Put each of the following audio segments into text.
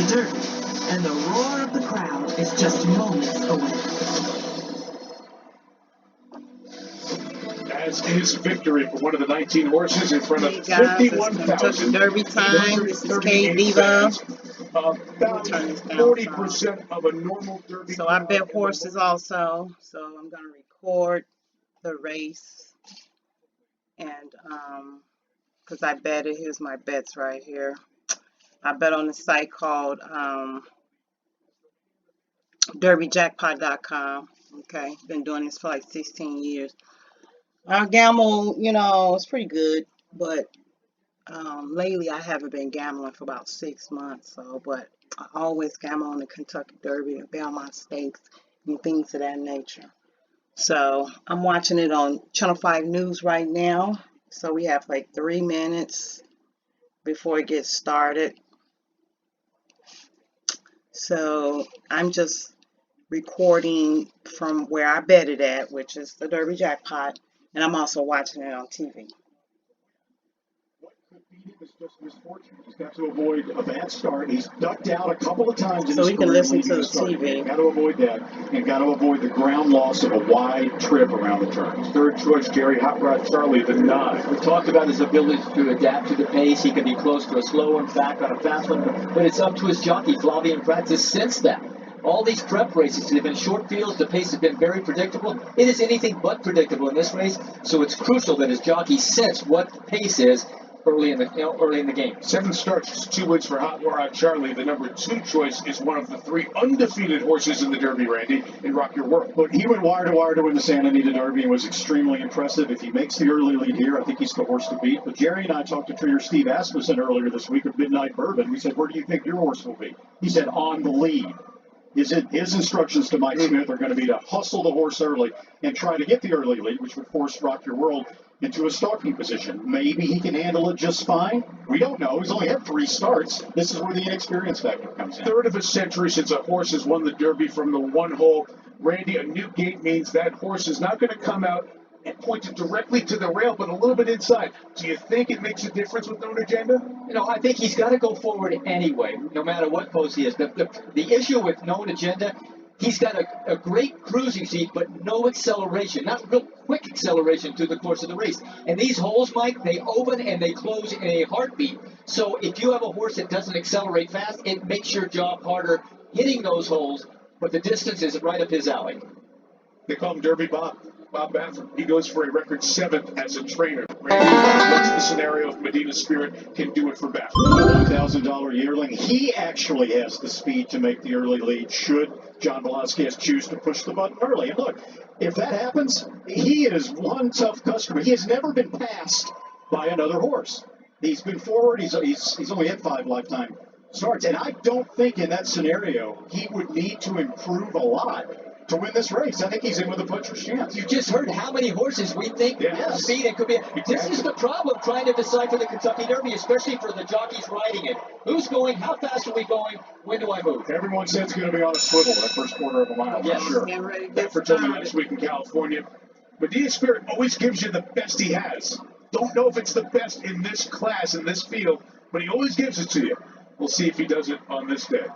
Kentucky Derby, and the roar of the crowd is just moments away. As is victory for one of the 19 horses in front of Hey guys, it's Kentucky 51,000. Derby time. This is K Diva. About 40% of a normal Derby. So I bet horses also. So I'm gonna record the race, and because I bet it. Here's my bets right here. I bet on a site called derbyjackpot.com. Okay, been doing this for like 16 years. I gamble, you know, it's pretty good, but lately I haven't been gambling for about 6 months. So, but I always gamble on the Kentucky Derby and Belmont Stakes and things of that nature. So I'm watching it on Channel 5 News right now. So we have like 3 minutes before it gets started. So I'm just recording from where I bet it at, which is the Derby Jackpot, and I'm also watching it on TV. What could beat him is just misfortune. He's got to avoid a bad start. He's ducked out a couple of times. So you can listen to the TV. You've got to avoid that. You've got to avoid the ground loss of a wide trip around the turns. Third choice, Jerry Hot Rod Charlie, the 9. We talked about his ability to adapt to the pace. He can be close to a slow one, back on a fast one, but it's up to his jockey, Flavien Prat, to sense that. All these prep races have been short fields. The pace has been very predictable. It is anything but predictable in this race, so it's crucial that his jockey sense what the pace is early in the game. 7 starts, 2 wins for Hot Rod Charlie. The number 2 choice is one of the 3 undefeated horses in the Derby, Randy, in Rock Your World. But he went wire to wire to win the Santa Anita Derby and was extremely impressive. If he makes the early lead here, I think he's the horse to beat. But Jerry and I talked to trainer Steve Asmussen earlier this week of Midnight Bourbon. We said, where do you think your horse will be? He said, on the lead. His instructions to Mike Smith are going to be to hustle the horse early and try to get the early lead, which would force Rock Your World into a starting position. Maybe he can handle it just fine. We don't know. He's only had 3 starts. This is where the inexperience factor comes in. Third of a century since a horse has won the Derby from the 1 hole. Randy, a new gate means that horse is not going to come out and point it directly to the rail, but a little bit inside. Do you think it makes a difference with Known Agenda? You know, I think he's got to go forward anyway, no matter what pose he is. The issue with Known Agenda, he's got a great cruising seat, but no acceleration, not real quick acceleration through the course of the race. And these holes, Mike, they open and they close in a heartbeat. So if you have a horse that doesn't accelerate fast, it makes your job harder hitting those holes, but the distance is right up his alley. They call him Derby Bob Baffert. He goes for a record 7th as a trainer. What's the scenario if Medina Spirit can do it for Baffert? $1,000 yearling. He actually has the speed to make the early lead should John Velazquez choose to push the button early. And look, if that happens, he is one tough customer. He has never been passed by another horse. He's been forward. He's only had 5 lifetime starts. And I don't think in that scenario he would need to improve a lot to win this race. I think he's in with a puncher's chance. You just heard how many horses we think have speed and could be. This is the problem trying to decide for the Kentucky Derby, especially for the jockeys riding it. Who's going? How fast are we going? When do I move? Everyone says it's going to be on a swivel that first quarter of a mile. Yes. For sure. Baffert told me last week in California, Medina Spirit always gives you the best he has. Don't know if it's the best in this class, in this field, but he always gives it to you. We'll see if he does it on this day.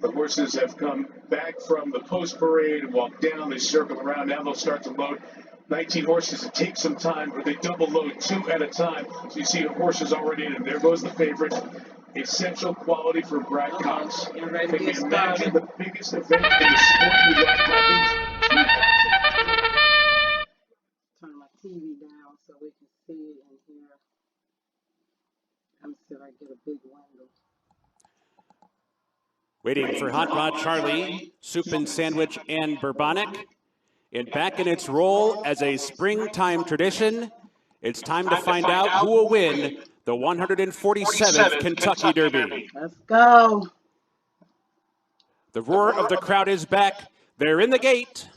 The horses have come back from the post parade and walked down. They circle around. Now they'll start to load. 19 horses. It takes some time, but they double load 2 at a time. So you see the horses already in. And there goes the favorite. Essential quality for Brad Cox. You're ready to Can you get imagine started. the biggest event in the sport we love covering? Turn my TV down so we can see it and hear. Let me see if I get a big window. Waiting for Hot Rod Charlie, Soup and Sandwich, and Bourbonic. And back in its role as a springtime tradition, it's time to find out who will win the 147th Kentucky Derby. Let's go. The roar of the crowd is back. They're in the gate.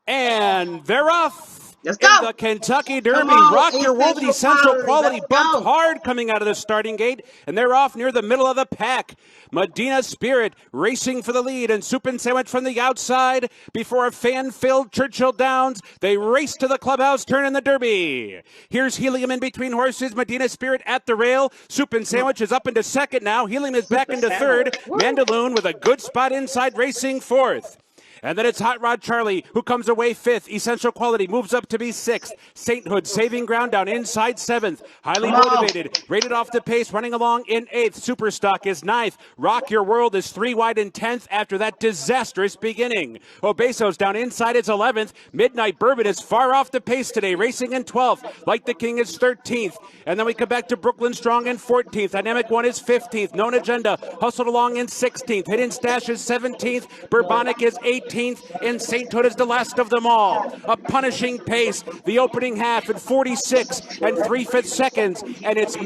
And they're off. Let's In go. the Kentucky Come Derby, on, Rock Your World and Essential Quality Let's bumped go. hard coming out of the starting gate, and they're off near the middle of the pack. Medina Spirit racing for the lead, and Soup and Sandwich from the outside before a fan-filled Churchill Downs. They race to the clubhouse turn in the Derby. Here's Helium in between horses. Medina Spirit at the rail. Soup and Sandwich is up into second now. Helium is back into third. Mandaloon with a good spot inside racing fourth. And then it's Hot Rod Charlie, who comes away fifth. Essential Quality moves up to be sixth. Sainthood saving ground down inside seventh. Highly motivated, rated off the pace, running along in eighth. Superstock is ninth. Rock Your World is 3 wide in 10th after that disastrous beginning. Obeso's down inside its 11th. Midnight Bourbon is far off the pace today, racing in 12th. Like the King is 13th. And then we come back to Brooklyn Strong in 14th. Dynamic One is 15th. Known Agenda hustled along in 16th. Hidden Stash is 17th. Bourbonic is 18th. And Sainthood is the last of them all. A punishing pace. The opening half at 46 and 3/5 seconds. And it's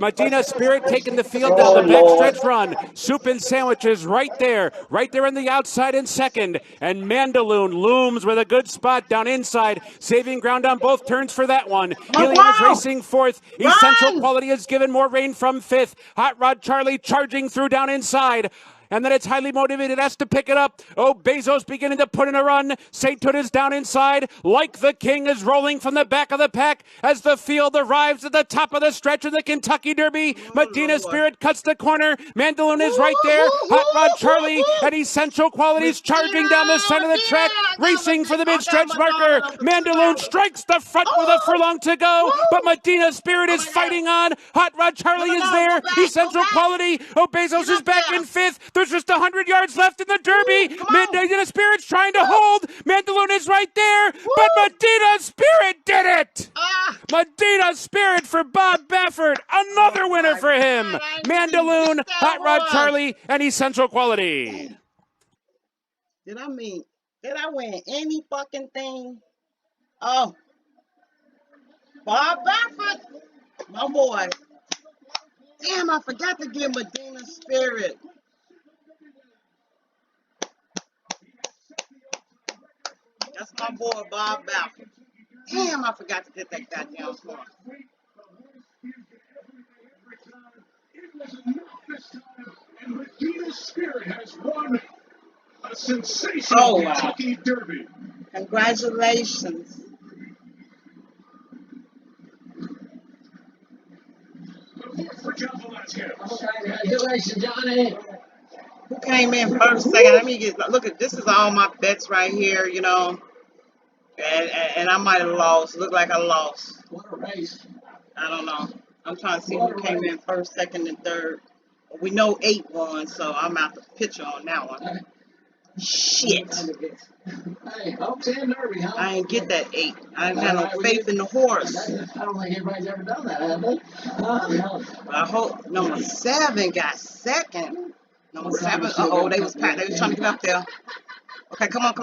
Medina Spirit taking the field down the backstretch run. Soup and Sandwiches right there on the outside in second. And Mandaloon looms with a good spot down inside, saving ground on both turns for that one. Helium is racing fourth. Essential Quality is given more rain from fifth. Hot Rod Charlie charging through down inside. And then it's Highly Motivated, has to pick it up. Oh, Bezos beginning to put in a run. Sainthood is down inside. Like the King is rolling from the back of the pack as the field arrives at the top of the stretch of the Kentucky Derby. Medina Spirit cuts the corner. Mandaloon is right there. Hot Rod Charlie and Essential Qualities charging down the center of the track, racing for the mid-stretch marker. Mandaloon strikes the front with a furlong to go, but Medina Spirit is fighting on. Hot Rod Charlie is there. Essential Quality. Oh, Bezos is back in fifth. There's just 100 yards left in the Derby. Medina Spirit's trying to hold. Mandaloon is right there, but Medina Spirit did it. Medina Spirit for Bob Baffert. Another winner for him. Mandaloon, Hot Rod Charlie, and Essential Quality. Did I win any fucking thing? Oh, Bob Baffert, my boy. Damn, I forgot to give Medina Spirit. That's my boy, Bob Baffert. Damn, I forgot to get that goddamn score. And Medina Spirit has won a sensational Kentucky Derby. Congratulations. For John Velasquez. Congratulations, Johnny. Who came in first, second? Let me look at this. Is all my bets right here, you know. And I might have lost. Look like I lost. What a race. I don't know. I'm trying to see who came in first, second, and third. We know 8 won, so I'm out the picture on that one. Shit. Hey, Hopes and Derby, huh? I ain't get that 8. I ain't got no faith in the horse. I don't think anybody's ever done that, have they? But I hope number 7 got second. Number 7. Uh-oh, they was trying to get up there. Okay, come on.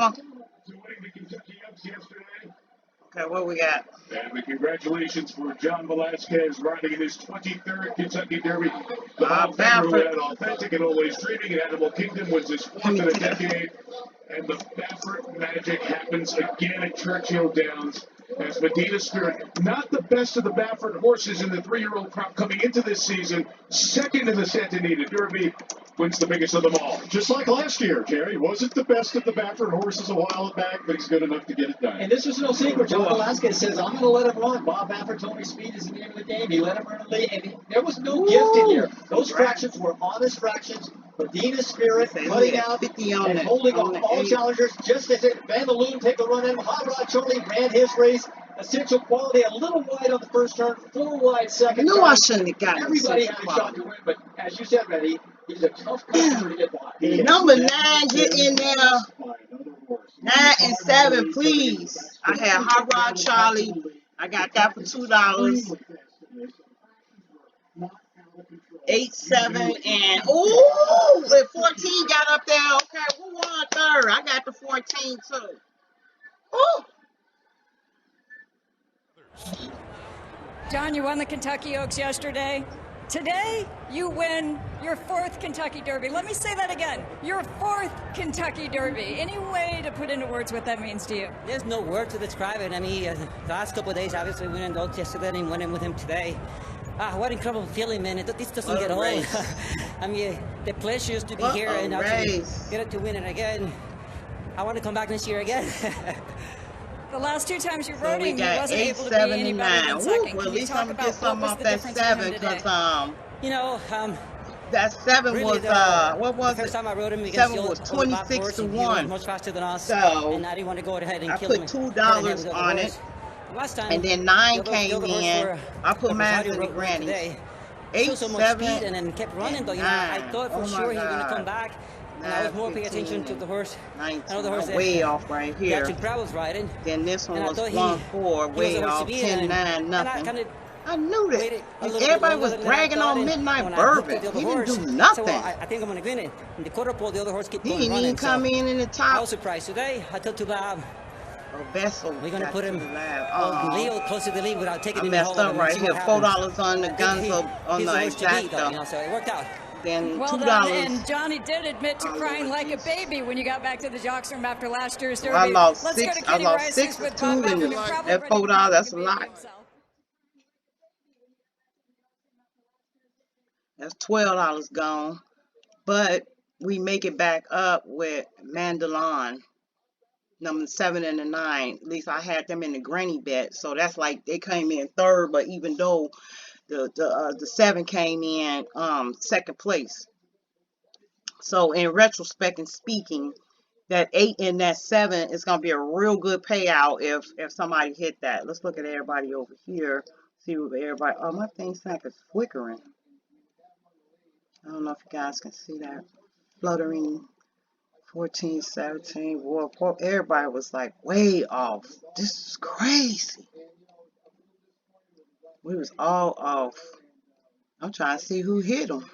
Okay, what we got? And congratulations for John Velasquez riding in his 23rd Kentucky Derby. Bob Baffert. Authentic and always dreaming. Animal Kingdom was his 4th in a decade. And the Baffert magic happens again at Churchill Downs as Medina Spirit, not the best of the Baffert horses in the 3-year-old crop coming into this season, second in the Santa Anita Derby, wins the biggest of them all. Just like last year, Jerry. Wasn't the best of the Baffert horses a while back, but he's good enough to get it done. And this was no secret. John Velasquez says, I'm going to let him run. Bob Baffert told me speed is the name of the game. He let him run the lead. And there was no gift in here. Those fractions were honest fractions. Medina Spirit cutting out and holding on all challengers. Just as it, Mandaloon take a run in. Hot Rod Charlie ran his race. Essential Quality a little wide on the first turn, 4 wide second turn. No, I shouldn't have gotten Everybody had a shot to win, but as you said, Reddy, he's a tough customer to get by. Number 9, get in there. 9 and 7, please. I had Hot Rod Charlie. I got that for $2. 8, 7, and ooh, with 14 got up there. Okay, who won third? I got the 14 too. Ooh. John, you won the Kentucky Oaks yesterday. Today, you win your 4th Kentucky Derby. Let me say that again. Your 4th Kentucky Derby. Any way to put into words what that means to you? There's no word to describe it. I mean, the last couple of days, obviously, we went out yesterday and went with him today. What incredible feeling, man. This doesn't get old. I mean, the pleasure is to be here and actually get it to win it again. I want to come back this year again. The last 2 times you rode him, he wasn't 8, able to 7, be any and better 9. than second. Well, at Can you least talk I'm gonna about get something what off was the that difference for him 7 today? because You know, that 7 really was what was the first it? time I rode him against 7 the was older back 26 horse, to he was 1. much faster than us, So and I didn't want to go ahead and I kill put him. $2 on it, Last time, and then 9 the came other horse in. for I put mine Rosario in the rode grannies. today. 8, Showed so much 7, speed and then kept running and though. You know, I 9. thought for Oh my sure he was going to God. come back. And I 9, was more paying 15, attention to the horse. 19. Another horse I'm way off right here. Catching Crowd was riding. Then this one And I was thought 1, 4, he was way a horse to off. beat, 10, and 9, I nothing. kind of I knew that. waited a And little bit everybody longer was than I bragging thought, on and Midnight when I hooked Bourbon. with the other He didn't horse, do I said, nothing. well, I think I'm going to win it. In the quarter pole, the other horse kept He going didn't even running. come in the I top. was surprised today. I told Tulab, Vessel we're going to got put to him the lab. on Leo close to the lead without taking I him in messed all of up him. right See here. what happens. $4 on the Gunzo on He's the the horse to beat, though, you know, exacto. so it worked out. Then Well $2. done, and Johnny did admit to Oh, crying Lord like a Jesus. baby when you got back to the jocks room after last year's Derby. I lost Let's go to 6. I Kenny lost Rice, 6 who's with to Bob 2, Baffert, and who's probably at ready to $4. make That's a a baby of lot. himself. That's $12 gone. But we make it back up with Mandalon, number 7 and the 9. At least I had them in the granny bet, so that's like they came in third. But even though the 7 came in second place, so in retrospect and speaking, that 8 and that 7 is gonna be a real good payout if somebody hit that. Let's look at everybody over here. See what everybody. Oh, my thing's like it's flickering. I don't know if you guys can see that fluttering. 14, 17, well, everybody was like way off. This is crazy. We was all off. I'm trying to see who hit them.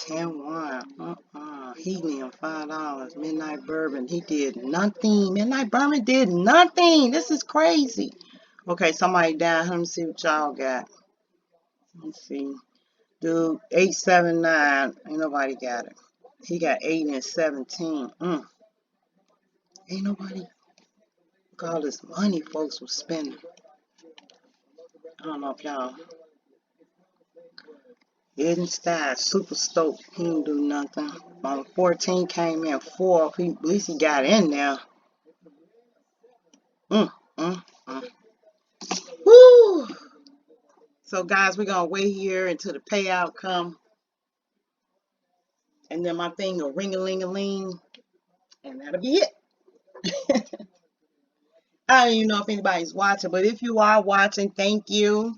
10-1. Helium, $5. Midnight Bourbon. He did nothing. Midnight Bourbon did nothing. This is crazy. Okay, somebody down. Let me see what y'all got. Let's see. Dude, 879. Ain't nobody got it. He got 8 and 17. Ain't nobody. Look at all this money folks was spending. I don't know if y'all. Hidden Style, Super Stoked. He didn't do nothing. 14 came in 4th. At least he got in there. Woo! So guys, we're gonna wait here until the payout come, and then my thing will ring-a-ling-a-ling, and that'll be it. I don't even know if anybody's watching, but if you are watching, thank you.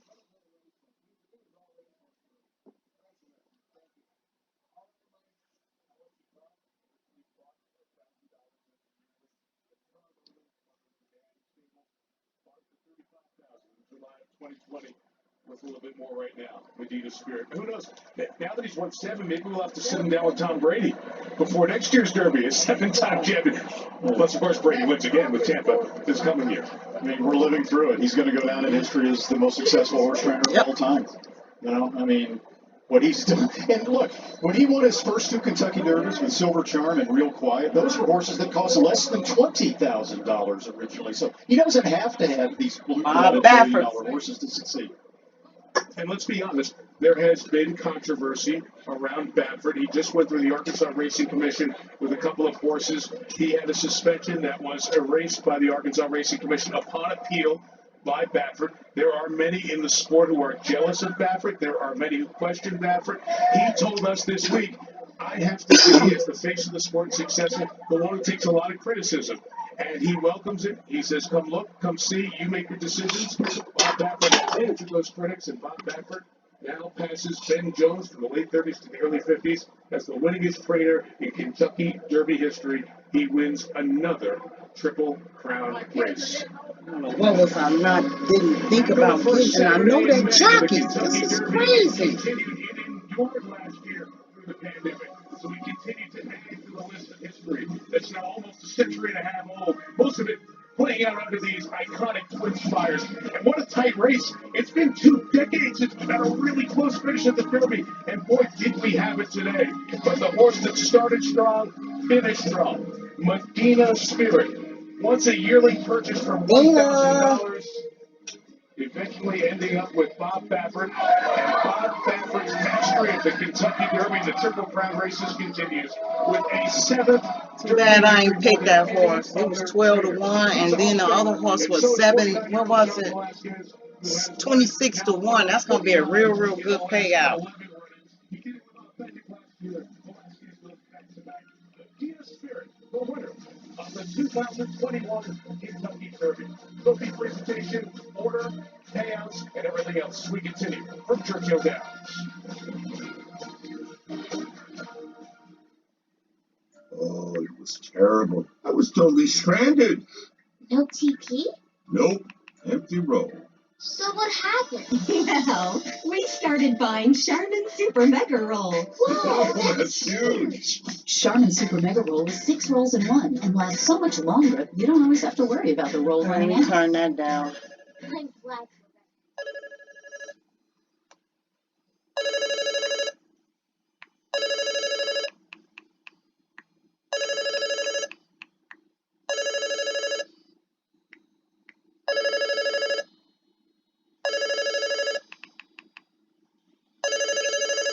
July of 2020, worth a little bit more right now. Medina Spirit. Who knows? Now that he's won 7, maybe we'll have to sit him down with Tom Brady before next year's Derby. A 7-time champion. Plus, of course, Brady wins again with Tampa this coming year. I mean, we're living through it. He's going to go down in history as the most successful horse trainer of all time. You know, I mean, what he's doing. And look, when he won his first 2 Kentucky Derbies with Silver Charm and Real Quiet, those were horses that cost less than $20,000 originally. So he doesn't have to have these blue-blooded $1 billion horses to succeed. And let's be honest, there has been controversy around Baffert. He just went through the Arkansas Racing Commission with a couple of horses. He had a suspension that was erased by the Arkansas Racing Commission upon appeal by Baffert. There are many in the sport who are jealous of Baffert. There are many who question Baffert. He told us this week, I have to be, as the face of the sport, successful, the one who takes a lot of criticism. And he welcomes it. He says, come look, come see, you make your decisions. Bob Baffert has answered those critics, and Bob Baffert now passes Ben Jones from the late 30s to the early 50s as the winningest trainer in Kentucky Derby history. He wins another Triple Crown race. What was I didn't think about getting? And I know that jockeys. This is crazy. Continued hitting yours last year through the pandemic. So we continue to add to the list of history that's now almost a century and a half old. Most of it playing out under these iconic twin spires. And what a tight race. It's been 2 decades since we got a really close finish at the Derby, and boy, did we have it today. But the horse that started strong, finished strong. Medina Spirit. Once a yearling purchase for $1,000. Eventually ending up with Bob Baffert. And Bob Baffert's mastery of the Kentucky Derby, the Triple Crown races continues with a 7th. Too bad I ain't picked that horse. It was 12 to 1, and then the other horse was 7. What was it? 26 to 1. That's gonna be a real good payout. Spirit, the winner of the 2021 Kentucky Derby. Trophy presentation, order, payouts, and everything else. We continue from Churchill Downs. Oh, it was terrible. I was totally stranded. No TP? Nope. Empty road. So what happened? Well, we started buying Charmin Super Mega Roll. Whoa, That's huge. Charmin Super Mega Roll is 6 rolls in one and lasts so much longer, you don't always have to worry about the roll Let running me out. turn that down. I'm glad for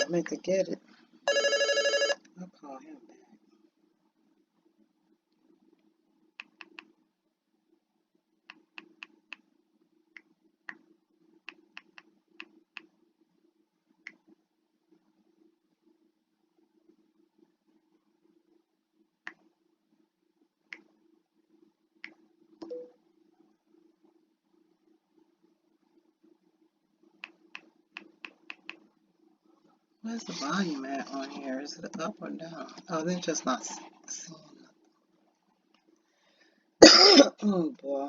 I meant to get it. I'll call him back. Where's the volume at on here? Is it up or down? Oh, they're just not seeing it. Oh boy.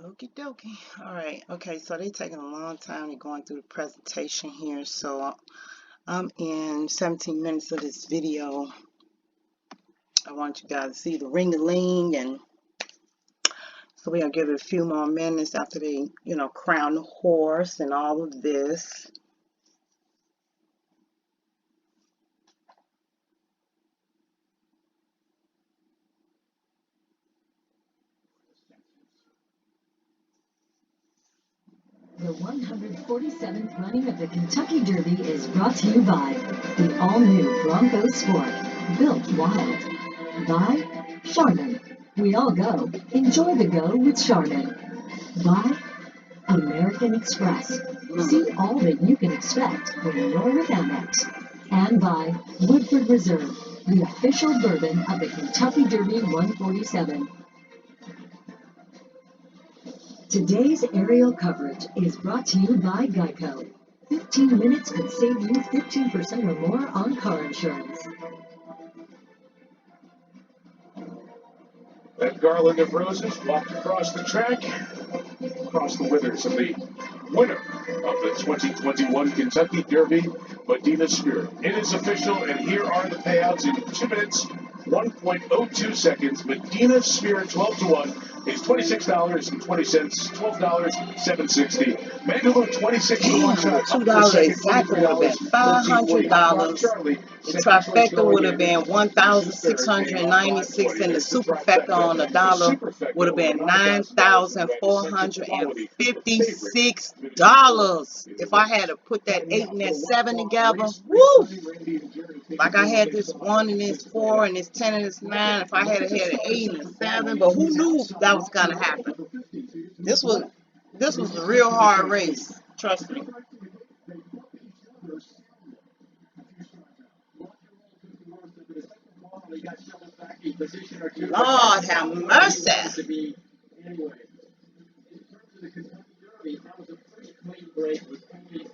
Okie dokie. All right. Okay, so they're taking a long time. They're going through the presentation here. So I'm in 17 minutes of this video. I want you guys to see the ring-a-ling, and so we're going to give it a few more minutes after they, crown the horse and all of this. The 147th running of the Kentucky Derby is brought to you by the all-new Bronco Sport, built wild. By Charmin. We all go. Enjoy the go with Charmin. By American Express. See all that you can expect when you're with Amex. And by Woodford Reserve, the official bourbon of the Kentucky Derby 147. Today's aerial coverage is brought to you by Geico. 15 minutes could save you 15% or more on car insurance. That garland of roses walked across the track, across the withers of the winner of the 2021 Kentucky Derby, Medina Spirit. It is official, and here are the payouts in 2 minutes, 1.02 seconds. Medina Spirit 12 to 1 is $26.20, $12.760. Mandaloo 26 to 1 shot. $2 exactly would have been $500. The trifecta would have been $1,696, and the superfecta on the dollar would have been $9,456. If I had to put that 8 and that 7 together, woo! Like I had this 1 and this 4 and this 10 and this 9. If I had an 8 and a 7, but who knew that was gonna happen? This was a real hard race. Trust me. got shuffled back a position or two. Lord have mercy. To be, anyway, in terms of the Kentucky Derby, that was a pretty clean break with only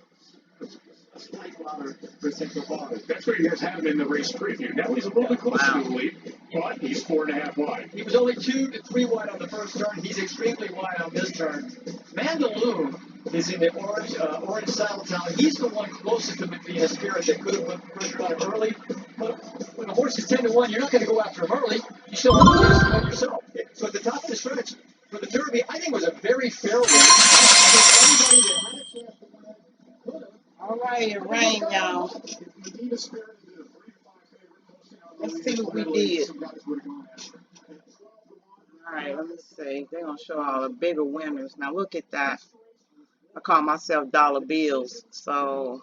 a slight louder for Central Florida. That's where you guys have him in the race preview. Now he's a little bit closer to the lead, but he's 4.5 wide. He was only 2 to 3 wide on the first turn. He's extremely wide on this turn. Mandaloon is in the orange saddle town. He's the one closest to Medina Spirit that could have put pressure on him early. But when a horse is 10 to 1, you're not going to go after him early. You still have a chance to win yourself. So at the top of the stretch for the Derby, I think it was a very fair win. I think everybody that had a chance to win could have. All right, it rained, y'all. Medina Spirit did a 3-5 favorite. Let's see what we did. All right, let me see. They're going to show all the bigger winners. Now, look at that. I call myself dollar bills. So,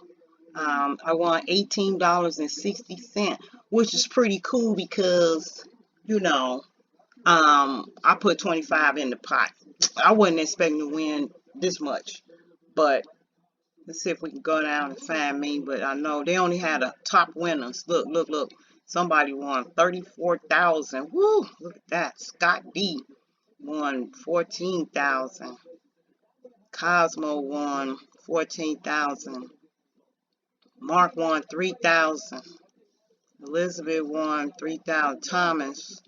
I won $18.60, which is pretty cool because, you know, I put 25 in the pot. I wasn't expecting to win this much, but let's see if we can go down and find me. But I know they only had a top winners. Look, look, look. Somebody won 34,000. Woo! Look at that. Scott D won 14,000. Cosmo won 14,000. Mark won 3,000. Elizabeth won 3,000. Thomas.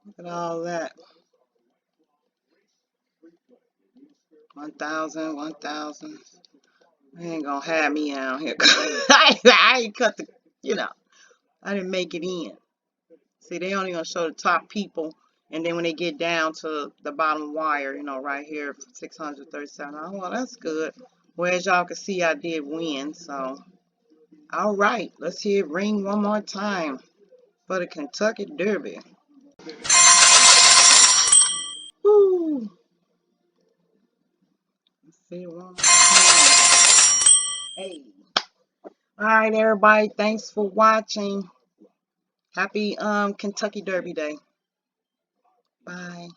Look at all that. 1,000, 1,000. They ain't gonna have me out here. I ain't cut the, you know, I didn't make it in. See, they only gonna show the top people, and then when they get down to the bottom wire, you know, right here, 637. Oh, well, that's good. Well, as y'all can see, I did win. So, all right, let's hear it ring one more time for the Kentucky Derby. Woo! Let's see it one more time. Hey. All right, everybody. Thanks for watching. Happy Kentucky Derby Day. Bye.